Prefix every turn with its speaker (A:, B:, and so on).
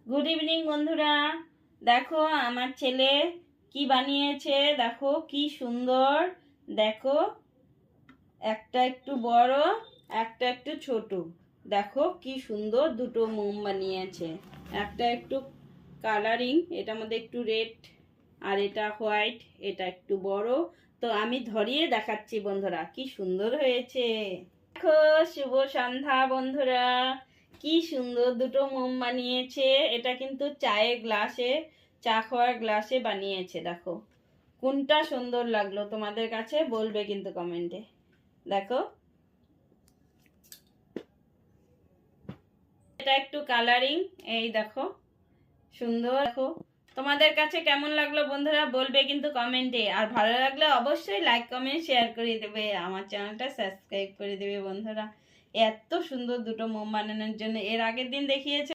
A: Good evening বন্ধুরা। দেখো আমার ছেলে কি বানিয়েছে, দেখো কি সুন্দর। দেখো একটা একটু বড়, একটা একটু ছোট। দেখো কি সুন্দর দুটো মোম বানিয়েছে। একটা একটু কালারিং, এটার মধ্যে একটু রেড আর এটা হোয়াইট, এটা একটু বড়। তো আমি ধরিয়ে দেখাচ্ছি বন্ধুরা, কি সুন্দর হয়েছে। দেখো, শুভ সন্ধ্যা বন্ধুরা। কি সুন্দর দুটো মোম বানিয়েছে। এটা কিন্তু চায়ের গ্লাসে, চা খাওয়ার গ্লাসে বানিয়েছে। দেখো কোনটা সুন্দর লাগলো তোমাদের কাছে বলবে কিন্তু কমেন্টে। দেখো এটা একটু কালারিং, এই দেখো সুন্দর। দেখো তোমাদের কাছে কেমন লাগলো বন্ধুরা বলবে কিন্তু কমেন্টে। আর ভালো লাগলে অবশ্যই লাইক কমেন্ট শেয়ার করে দেবে, আমার চ্যানেলটা সাবস্ক্রাইব করে দেবে বন্ধুরা। এত সুন্দর দুটো মোম বানানোর জন্য এর আগের দিন দেখিয়েছে।